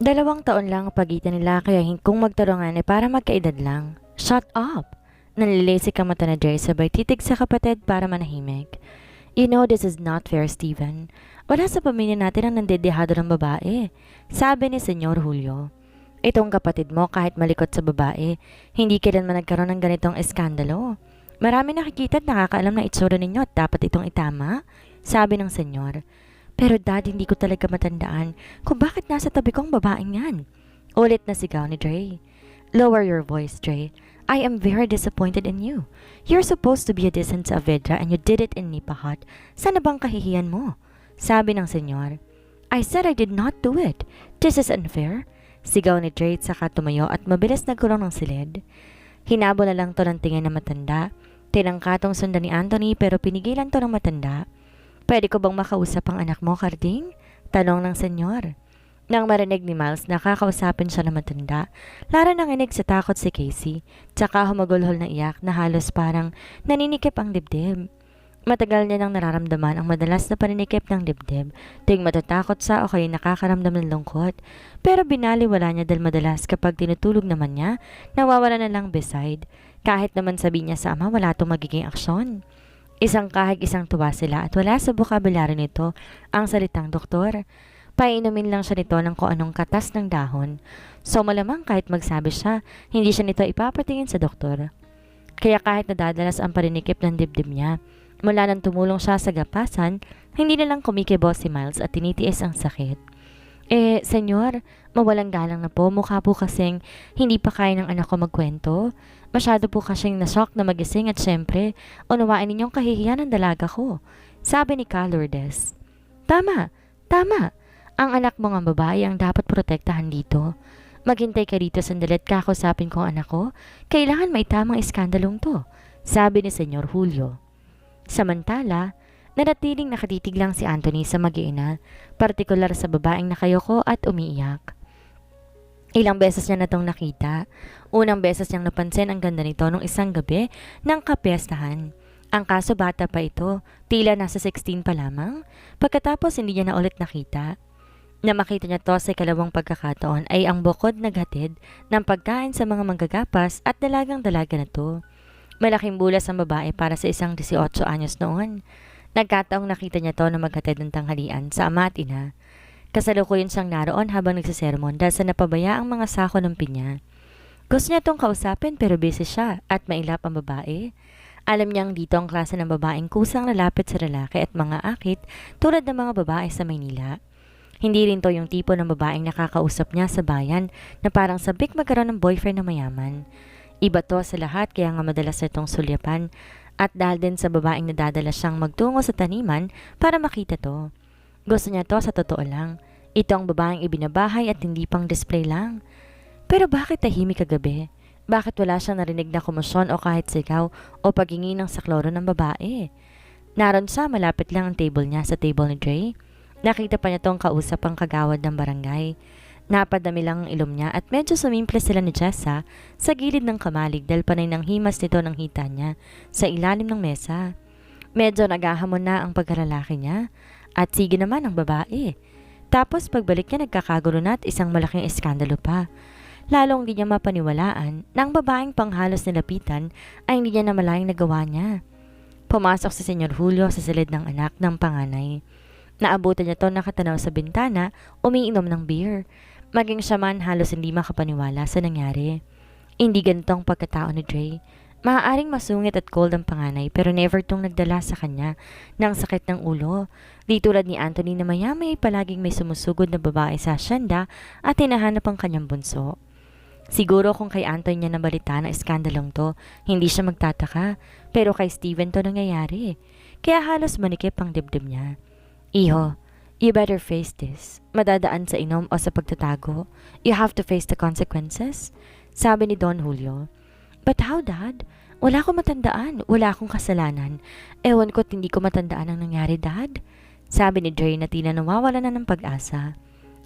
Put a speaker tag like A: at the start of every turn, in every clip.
A: 2 taon lang ang pagitan nila kaya kung magtarungan ay para magkaedad lang. Shut up! Nalilisik ang mata na Dre sabay titig sa kapatid para manahimik. You know this is not fair, Steven. Wala sa pamilya natin ang nandedehado ng babae. Sabi ni Senyor Julio. Itong kapatid mo kahit malikot sa babae, hindi kailanman nagkaroon ng ganitong eskandalo. Marami nakikita at nakakaalam na itsura ninyo at dapat itong itama, sabi ng senyor. Pero dad, hindi ko talaga matandaan kung bakit nasa tabi kong babaeng yan. Ulit na sigaw ni Dre. Lower your voice, Dre. I am very disappointed in you. You're supposed to be a decent Saavedra and you did it in Nipahat. Sana bang kahihiyan mo? Sabi ng senyor. I said I did not do it. This is unfair. Sigaw ni Dre saka tumayo at mabilis nagkulong ng silid. Hinabo na lang to ng tingin na matanda. Tinangkatong sundan ni Anthony pero pinigilan to ng matanda. Pwede ko bang makausap ang anak mo, Carding? Tanong ng senyor. Nang marinig ni Miles, nakakausapin siya ng matanda. Lara nanginig sa takot si Casey, tsaka humagulhol na iyak na halos parang naninikip ang dibdib. Matagal niya nang nararamdaman ang madalas na paninikip ng dibdib, tuwing matatakot sa o kaya nakakaramdam ng lungkot. Pero binaliwala niya dahil madalas kapag tinutulog naman niya, nawawala na lang beside. Kahit naman sabi niya sa ama wala itong magiging aksyon. Isang kahig isang tuwa sila at wala sa bokabularyo nito ang salitang doktor. Painumin lang siya nito ng kung anong katas ng dahon. So malamang kahit magsabi siya, hindi siya nito ipapatingin sa doktor. Kaya kahit nadadalas ang paninikip ng dibdib niya, mula nang tumulong siya sa gapasan, hindi na lang kumikibo si Miles at tinitiis ang sakit. Senyor, mawalang galang na po, mukha po kasing hindi pa kaya ng anak ko magkwento. Masyado po kasing nashock na magising at syempre, unawain ninyong kahihiyan ng dalaga ko. Sabi ni Ka Lourdes. Tama, tama. Ang anak mo nga babae ang dapat protektahan dito. Maghintay ka dito sandali at kakausapin ko ang anak ko. Kailangan may tamang iskandalong to, sabi ni Senyor Julio. Samantala, nanatiling nakatitig lang si Anthony sa mag-iina, partikular sa babaeng nakayoko at umiiyak. Ilang beses niya na itong nakita. Unang beses niyang napansin ang ganda nito nung isang gabi ng kapiestahan. Ang kaso bata pa ito, tila nasa 16 pa lamang. Pagkatapos hindi niya na ulit nakita. Na makita niya to sa ikalawang pagkakataon ay ang bukod naghatid ng pagkain sa mga manggagapas at dalagang-dalaga na to. Malaking bulas ang babae para sa isang 18 anyos noon. Nagkataong nakita niya to na maghatid ng tanghalian sa ama at ina. Kasalukuyan siyang naroon habang nagsisermon dahil sa napabaya ang mga sako ng pinya. Gusto niya itong kausapin pero busy siya at mailap ang babae. Alam niyang dito ang klase ng babaeng kusang lalapit sa lalaki at mga akit tulad ng mga babae sa Maynila. Hindi rin to yung tipo ng babaeng nakakausap niya sa bayan na parang sabik magkaroon ng boyfriend na mayaman. Iba to sa lahat kaya nga madalas itong sulyapan at dahil din sa babaeng nadadala siyang magtungo sa taniman para makita to. Gusto niya to sa totoo lang. Ito ang babaeng ibinabahay at hindi pang display lang. Pero bakit tahimik kagabi? Bakit wala siyang narinig na kumusyon o kahit sigaw o paghingi ng sakloro ng babae? Naroon siya malapit lang ang table niya sa table ni Dre. Nakita pa niya tong kausap ang kagawad ng barangay. Napadami lang ang ilom niya at medyo sumimple sila ni Jessa sa gilid ng kamalig dahil panay ng himas nito ng hita niya sa ilalim ng mesa. Medyo naghahamon na ang pagkalalaki niya at sige naman ang babae. Tapos pagbalik niya nagkakagulo na at isang malaking eskandalo pa. Lalong di niya mapaniwalaan na ang babaeng panghalos nilapitan ay hindi niya namalayang nagawa niya. Pumasok si Senyor Julio sa silid ng anak ng panganay. Naabutan niya to nakatanaw sa bintana, umiinom ng beer. Maging siya man halos hindi makapaniwala sa nangyari. Hindi ganito ang pagkatao ni Dre. Maaaring masungit at cold ang panganay pero never tong nagdala sa kanya ng sakit ng ulo. Di tulad ni Anthony na maya-maya palaging may sumusugod na babae sa asyenda at hinahanap ang kanyang bunso. Siguro kung kay Anthony niya nabalita na iskandalong to, hindi siya magtataka. Pero kay Steven to nangyayari. Kaya halos manikip ang dibdib niya. Iho, you better face this. Madadaan sa inom o sa pagtatago. You have to face the consequences. Sabi ni Don Julio. But how, Dad? Wala akong matandaan. Wala akong kasalanan. Ewan ko't hindi ko matandaan ang nangyari, Dad. Sabi ni Dre na tila nawawala na ng pag-asa.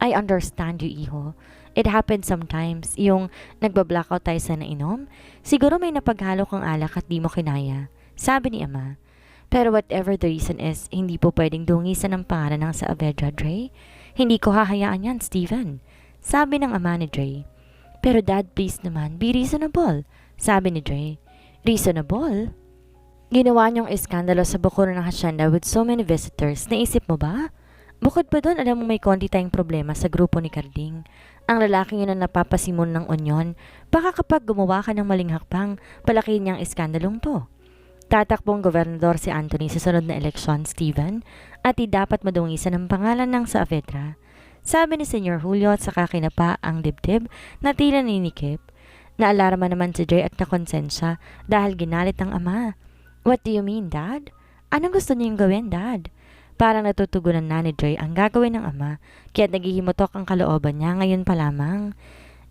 A: I understand you, Iho. It happens sometimes. Yung nagbablackout tayo sa nainom. Siguro may napaghalo kang alak at di mo kinaya. Sabi ni Ama. Pero whatever the reason is, hindi po pwedeng dungisan ng pangalan ng Saavedra, Dre. Hindi ko hahayaan yan, Steven. sabi ng ama ni Dre. Pero Dad, please naman, be reasonable, sabi ni Dre. Reasonable? Ginawa niyong iskandalo sa bukuran ng hacienda with so many visitors. Naisip mo ba? Bukod pa doon, alam mo may konti tayong problema sa grupo ni Carding. Ang lalaking yun na napapasimon ng onyon, baka kapag gumawa ka ng maling hakbang, palaki niyang iskandalong to. Tatakbong gobernador si Anthony sa sunod na eleksyon, Steven, at di dapat madungisan ang pangalan ng Saavedra. Sabi ni Senyor Julio at saka kinapa ang dibdib na tila ninikip. Naalarma naman si Dre at nakonsensya dahil ginalit ang ama. What do you mean, Dad? Anong gusto niyong gawin, Dad? Parang natutugunan na ni Dre ang gagawin ng ama, kaya't naghihimutok ang kalooban niya ngayon pa lamang.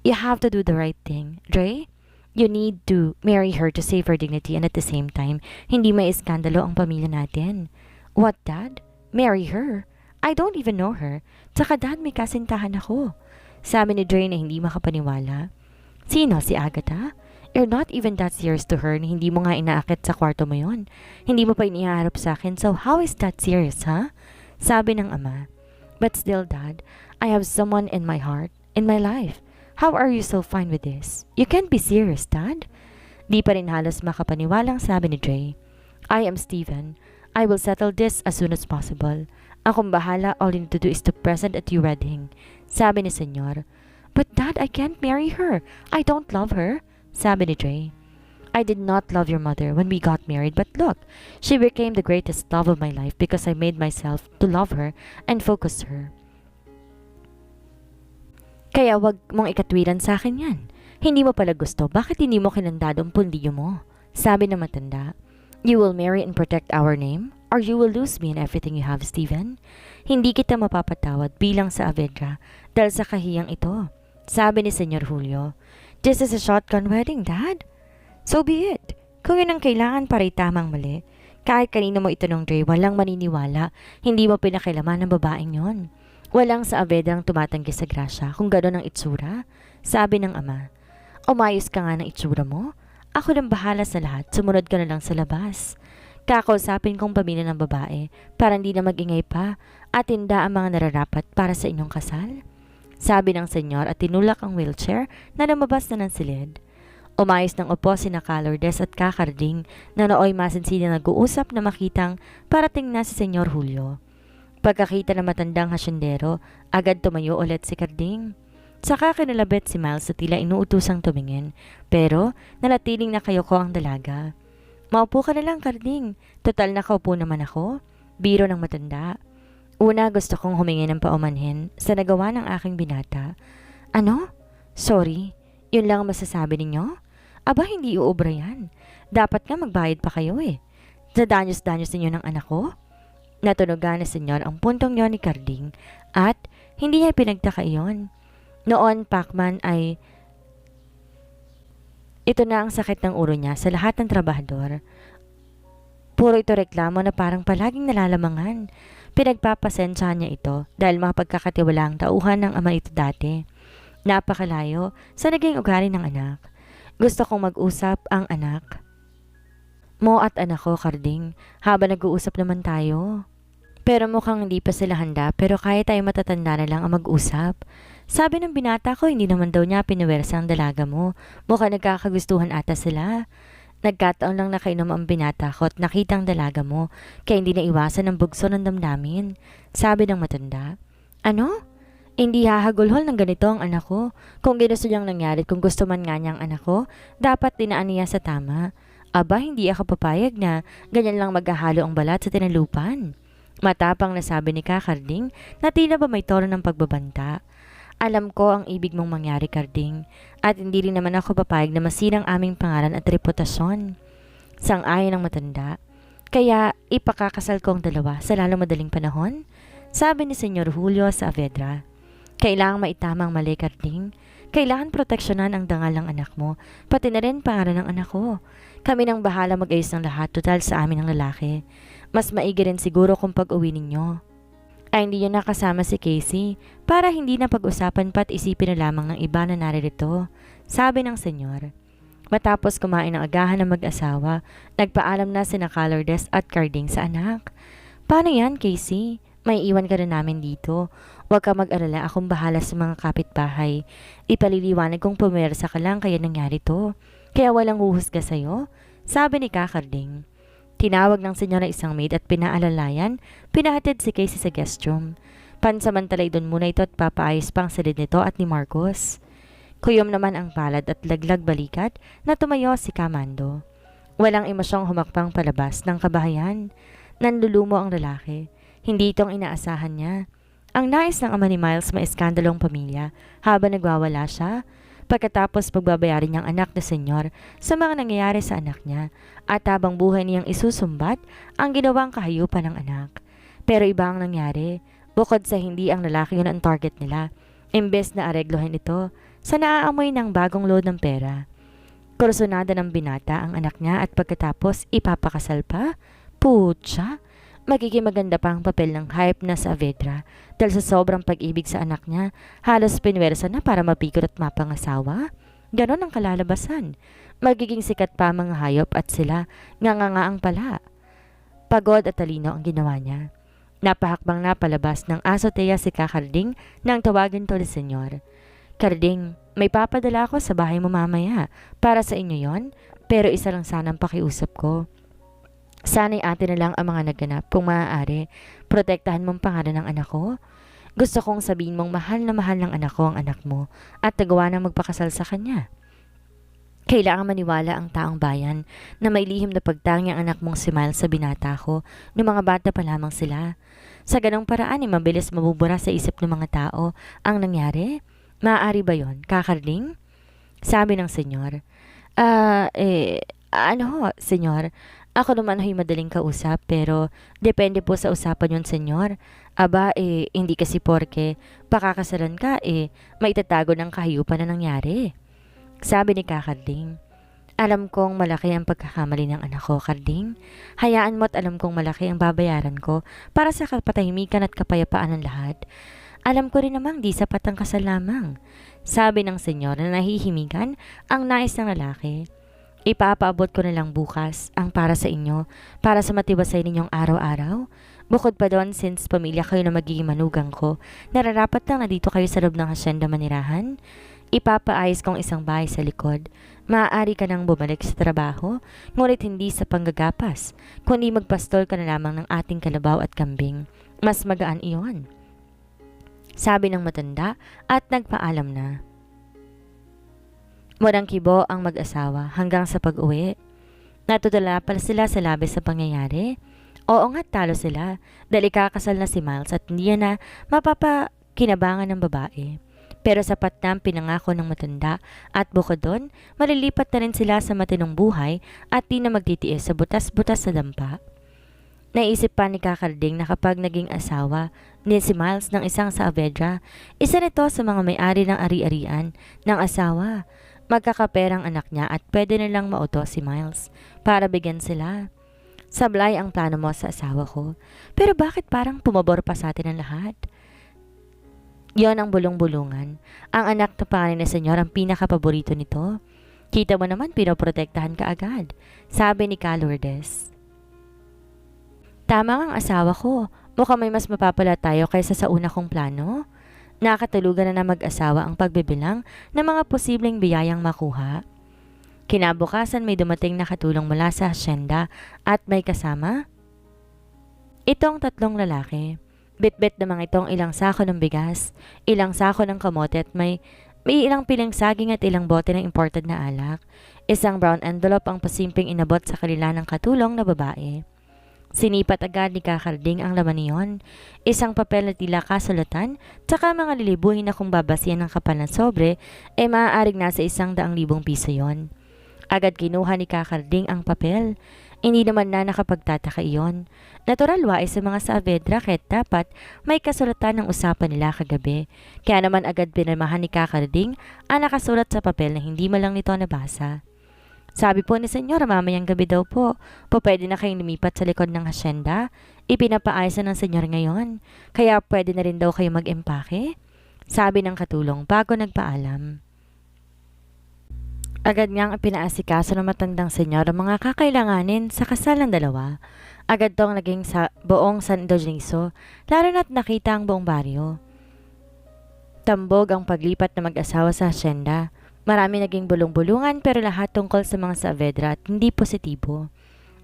A: You have to do the right thing, Dre. You need to marry her to save her dignity and at the same time, hindi may iskandalo ang pamilya natin. What, Dad? Marry her? I don't even know her. Tsaka Dad, may kasintahan ako. Sabi ni Dre na hindi makapaniwala. Sino? Si Agatha? You're not even that serious to her na hindi mo nga inaakit sa kwarto mo yon. Hindi mo pa iniharap sa akin, so how is that serious, ha? Sabi ng ama. But still, Dad, I have someone in my heart, in my life. How are you so fine with this? You can't be serious, Dad. Di pa rin halos makapaniwalang sabi ni Dre. I am Steven. I will settle this as soon as possible. Akong bahala, all you need to do is to present at your wedding. Sabi ni Senyor. But Dad, I can't marry her. I don't love her. Sabi ni Dre. I did not love your mother when we got married, but look, she became the greatest love of my life because I made myself to love her and focus her. Kaya wag mong ikatwiran sa akin yan. Hindi mo pala gusto, bakit hindi mo kinandado ang pundilyo mo? Sabi ng matanda. You will marry and protect our name, or you will lose me and everything you have, Steven. Hindi kita mapapatawad bilang sa Saavedra dahil sa kahiyang ito. Sabi ni Senyor Julio. This is a shotgun wedding, Dad. So be it. Kung yun ang kailangan para itamang mali. Kahit kanino mo itanong, Dre, walang maniniwala. Hindi mo pinakilaman ng babaeng yon. Walang Saavedra ang tumatanggi sa grasya kung gano'n ang itsura. Sabi ng ama. Umayos ka nga ng itsura mo. Ako nang bahala sa lahat. Sumunod ka na lang sa labas. Kakausapin kong pamilya ng babae para hindi na magingay pa at tinda ang mga nararapat para sa inyong kasal. Sabi ng senyor at tinulak ang wheelchair na lumabas na ng silid. Umayos ng upo sina Calordes at Kakarding na nooy masinsilang nag-uusap na makitang parating na si Senyor Julio. Pagkakita ng matandang hasyendero, agad tumayo ulit si Carding. Saka kinalabit si Miles sa tila inuutusang tumingin, pero nalatiling nakayoko ang dalaga. Maupo ka na lang, Carding. Total nakaupo naman ako. Biro ng matanda. Una, gusto kong humingi ng paumanhin sa nagawa ng aking binata. Ano? Sorry, yun lang ang masasabi ninyo? Aba, hindi uubra yan. Dapat nga magbayad pa kayo eh. Sa danyos-danyos ninyo ng anak ko? Natunugan na senyor ang puntong yon ni Carding at hindi niya pinagtaka iyon. Noon, Pacman ay ito na ang sakit ng ulo niya sa lahat ng trabahador. Puro ito reklamo na parang palaging nalalamangan. Pinagpapasensyahan niya ito dahil mapagkakatiwala ang tauhan ng ama ito dati. Napakalayo sa naging ugali ng anak. Gusto kong mag-usap ang anak mo at anak ko, Carding, habang nag-uusap naman tayo. Pero mukhang hindi pa sila handa pero kaya tayo matatanda na lang ang mag-usap. Sabi ng binata ko hindi naman daw niya pinuwersa ang dalaga mo. Mukhang nagkakagustuhan ata sila. Nagkataon lang nakainom ang binata ko at nakita ang dalaga mo, kaya hindi na iwasan ang bugso ng damdamin. Sabi ng matanda. Ano? Hindi hahagulhol ng ganito ang anak ko. Kung ginusto niyang nangyari, kung gusto man nga niyang anak ko, dapat dinaan niya sa tama. Aba, hindi ako papayag na ganyan lang maghahalo ang balat sa tinalupan. Matapang na sabi ni Kakarding na tila ba may tono ng pagbabanta. Alam ko ang ibig mong mangyari, Carding, at hindi rin naman ako papayag na masirang aming pangalan at reputasyon. Sang-ayon ng matanda. Kaya ipakakasal ko ang dalawa sa lalong madaling panahon? Sabi ni Senyor Julio Saavedra. Kailangang maitamang mali, Carding. Kailangan proteksyonan ang dangal ng anak mo, pati na rin pangalan ng anak ko. Kami nang bahala mag-ayos ng lahat total sa amin ng lalaki. Mas maigi rin siguro kung pag-uwi ninyo ay hindi nyo nakasama si Casey para hindi na pag-usapan pa't isipin na lamang ng iba na naririto, sabi ng senyor. Matapos kumain ng agahan ng mag-asawa, nagpaalam na sina Calordes at Carding sa anak. Paano yan, Casey? May iwan ka na namin dito. Huwag ka mag-alala, akong bahala sa mga kapitbahay. Ipaliliwanag kong pumersa ka lang kaya nangyari to. Kaya walang huhusga sa'yo, sabi ni Kakarding. Tinawag ng senyor na isang maid at pinaalalayan, pinahatid si Casey sa guest room. Pansamantalay doon muna ito at papaayos pang silid nito at ni Marcos. Kuyom naman ang palad at laglag balikat na tumayo si Kamando. Walang emosyong humakbang palabas ng kabahayan. Nanlulumo ang lalaki. Hindi itong inaasahan niya. Ang nais ng ama ni Miles may iskandalong pamilya habang nagwawala siya. Pagkatapos pagbabayarin niyang anak na senyor sa mga nangyayari sa anak niya at habang buhay niyang isusumbat ang ginawang kahayupan ng anak. Pero iba ang nangyari. Bukod sa hindi ang lalaki yun ang target nila, imbes na areglohin ito sa naaamoy ng bagong load ng pera. Kursunada ng binata ang anak niya at pagkatapos ipapakasal pa? Putya! Magiging maganda pa ang papel ng hype na sa Avedra dahil sa sobrang pag-ibig sa anak niya, halos pinwersa na para mapikot at mapangasawa. Ganon ang kalalabasan. Magiging sikat pa ang mga hayop at sila nga ang pala. Pagod at talino ang ginawa niya. Napahakbang na palabas ng azotea si Kakarding nang tawagin to ni Senyor. Karding, may papadala ako sa bahay mo mamaya. Para sa inyo yon, pero isa lang sanang pakiusap ko. Sana'y ate na lang ang mga naganap kung maaari. Protektahan mong pangalan ng anak ko. Gusto kong sabihin mong mahal na mahal ng anak ko ang anak mo at nagawa na magpakasal sa kanya. Kailangan maniwala ang taong bayan na may lihim na pagtangi ang anak mong si Miles sa binata ko noong mga bata pa lamang sila. Sa ganong paraan ay mabilis mabubura sa isip ng mga tao ang nangyari. Maaari ba yon, Kakarding? Sabi ng senyor. Senyor? Ako naman ay madaling kausap pero depende po sa usapan yon, senyor. Aba, hindi kasi porke pakakasalan ka, maitatago ng kahayupan na nangyari. Sabi ni Kakarding. Alam kong malaki ang pagkakamali ng anak ko, Karding. Hayaan mo at alam kong malaki ang babayaran ko para sa kapatahimikan at kapayapaan ng lahat. Alam ko rin namang di sapat ang kasal lamang. Sabi ng senyor na nahihimikan ang nais ng lalaki. Ipapaabot ko na lang bukas ang para sa inyo, para sa matibasay ninyong araw-araw. Bukod pa doon, since pamilya kayo na magiging manugang ko, nararapat lang na dito kayo sa loob ng hasyenda manirahan. Ipapaayos kong isang bahay sa likod. Maaari ka nang bumalik sa trabaho, ngunit hindi sa panggagapas, kundi magpastol ka na lamang ng ating kalabaw at kambing. Mas magaan iyon. Sabi ng matanda at nagpaalam na. Walang kibo ang mag-asawa hanggang sa pag-uwi. Natutula pala sila sa labis sa pangyayari. Oo nga, talo sila dahil ikakasal na si Miles at hindi na mapapakinabangan ng babae. Pero sapat na ang pinangako ng matanda at bukod doon, malilipat na rin sila sa matinong buhay at di na magtitiis sa butas-butas sa dampa. Naisip pa ni Kakarding na kapag naging asawa ni si Miles ng isang sa Avedra, isa nito sa mga may-ari ng ari-arian ng asawa. Magkakaperang anak niya at pwede nilang mauto si Miles para bigyan sila. Sablay ang plano mo sa asawa ko. Pero bakit parang pumabor pa sa atin ang lahat? Yon ang bulong-bulungan. Ang anak na pangalan na senyor ang pinakapaborito nito. Kita mo naman pinoprotektahan ka agad, sabi ni Lourdes. Tama ang asawa ko. Mukhang may mas mapapala tayo kaysa sa una kong plano. Nakatulugan na mag-asawa ang pagbibilang ng mga posibleng biyayang makuha. Kinabukasan may dumating na katulong mula sa hasyenda at may kasama itong tatlong lalaki. Bit-bit namang itong ilang sako ng bigas, ilang sako ng kamote at may ilang piling saging at ilang bote ng imported na alak. Isang brown envelope ang pasimping inabot sa kanila ng katulong na babae. Sinipat agad ni Kakarding ang laman niyon. Isang papel na tila kasulatan, tsaka mga lilibuhin na kung babasihan ng kapal ng sobre, maaaring nasa 100,000 piso yon. Agad kinuha ni Kakarding ang papel. Hindi naman na nakapagtataka iyon. Natural wais sa mga Saavedra kahit dapat may kasulatan ng usapan nila kagabi. Kaya naman agad pinamahan ni Kakarding ang nakasulat sa papel na hindi malang nito nabasa. Sabi po ni Senyor, mamayang gabi daw po pwede na kayong lumipat sa likod ng hasyenda. Ipinapaayos na ng Senyor ngayon, kaya pwede na rin daw kayo mag-empake. Sabi ng katulong bago nagpaalam. Agad niyang pinaasikaso ng matandang senyor ang mga kakailanganin sa kasal ng dalawa. Agad tong naging sa buong San Dionisio, lalo na't nakita ang buong baryo. Tambog ang paglipat na mag-asawa sa asyenda. Marami naging bulong-bulungan pero lahat tungkol sa mga Saavedra at hindi positibo.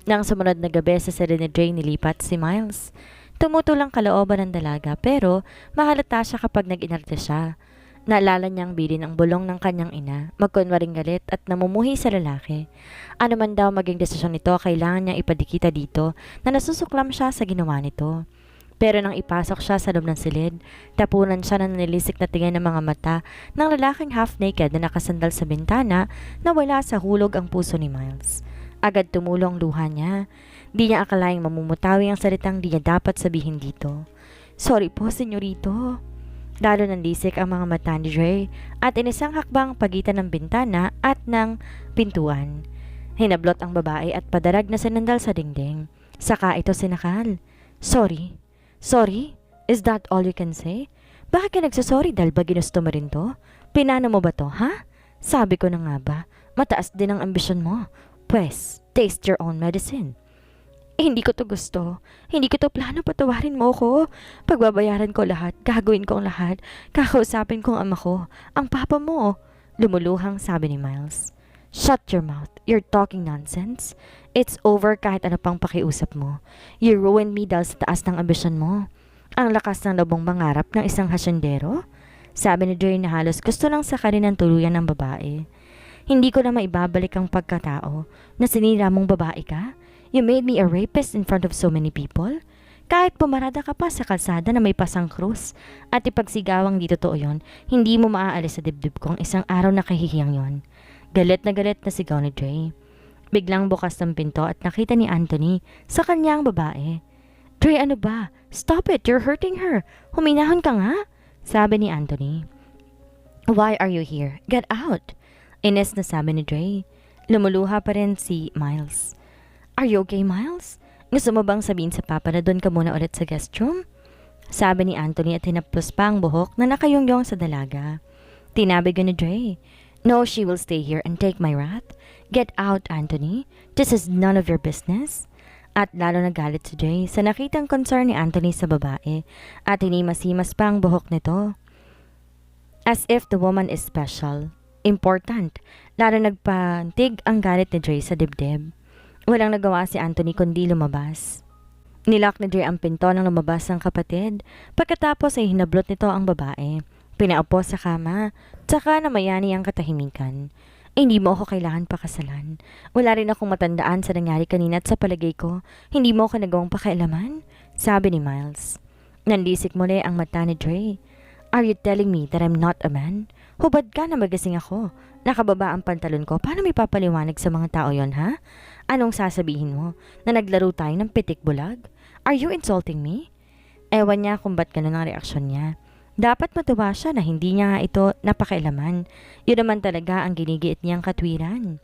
A: Nang sumunod na gabi sa sala ni Dre nilipat si Miles. Tumutulang kalooban ng dalaga pero mahalata siya kapag nag-inarte siya. Naalala niyang bilin ang bulong ng kanyang ina, magkunwaring galit at namumuhi sa lalaki. Ano man daw maging desisyon nito, kailangan niyang ipadikita dito na nasusuklam siya sa ginawa nito. Pero nang ipasok siya sa loob ng silid, tapunan siya ng nilisik na tingin ng mga mata ng lalaking half-naked na nakasandal sa bintana na wala sa hulog ang puso ni Miles. Agad tumulong luha niya. Di niya akalaing mamumutawi ang salitang di niya dapat sabihin dito. Sorry po, senyorito. Lalo nanlisik ang mga mata ni Dre at inisang hakbang pagitan ng bintana at ng pintuan. Hinablot ang babae at padarag na sinandal sa dingding. Saka ito sinakal. Sorry. Sorry? Is that all you can say? Bakit ka nagsasorry dahil ba ginusto mo rin to? Pinano mo ba to, ha? Sabi ko na nga ba, mataas din ang ambisyon mo. Pwes, taste your own medicine. Hindi ko to gusto. Hindi ko to plano, patawarin mo ko. Pagbabayaran ko lahat, gagawin ko ang lahat. Kakausapin ko ang ama ko, ang papa mo. Lumuluhang sabi ni Miles. Shut your mouth. You're talking nonsense. It's over kahit ano pang pakiusap mo. You ruined me dahil sa taas ng ambisyon mo. Ang lakas ng labong mangarap ng isang hasyendero. Sabi ni Dre na halos gusto lang sakarin ng tuluyan ng babae. Hindi ko na maibabalik ang pagkatao na sinira mong babae ka. You made me a rapist in front of so many people. Kahit pumarada ka pa sa kalsada na may pasang krus at ipagsigawang di totoo yon, hindi mo maaalis sa dibdib ko ang isang araw na kahihiyang yon. Galit na sigaw ni Dre. Biglang bukas ng pinto at nakita ni Anthony sa kanyang babae. Dre, ano ba? Stop it, you're hurting her. Huminahon ka nga, sabi ni Anthony. Why are you here? Get out. Ines na sabi ni Dre. Lumuluha pa rin si Miles. Are you okay, Miles? Gusto mo bang sabihin sa papa na doon ka muna ulit sa guest room? Sabi ni Anthony at hinaplos pa ang buhok na nakayongyong sa dalaga. Tinabig ni Dre. No, she will stay here and take my wrath. Get out, Anthony. This is none of your business. At lalo nagalit si Dre sa nakitang concern ni Anthony sa babae at hinimas-himas pa ang buhok nito. As if the woman is special. Important. Lalo nagpantig ang galit ni Dre sa dibdib. Walang nagawa si Anthony kundi lumabas. Nilock ni Dre ang pinto nang lumabas ang kapatid. Pagkatapos ay hinablot nito ang babae. Pinaupo sa kama, tsaka namayani ang katahimikan. Hindi mo ako kailangan pakasalan. Wala rin akong matandaan sa nangyari kanina at sa palagay ko, hindi mo ako nagawang pakialaman, sabi ni Miles. Nandisik muli ang mata ni Dre. Are you telling me that I'm not a man? Hubad ka na magasing ako. Nakababa ang pantalon ko, paano may papaliwanag sa mga tao yon, ha? Anong sasabihin mo? Na naglaro tayo ng pitik bulag? Are you insulting me? Ewan niya kung ba't ganun ang reaksyon niya. Dapat matuwa siya na hindi niya nga ito napakailaman. Yun naman talaga ang ginigiit niyang katwiran.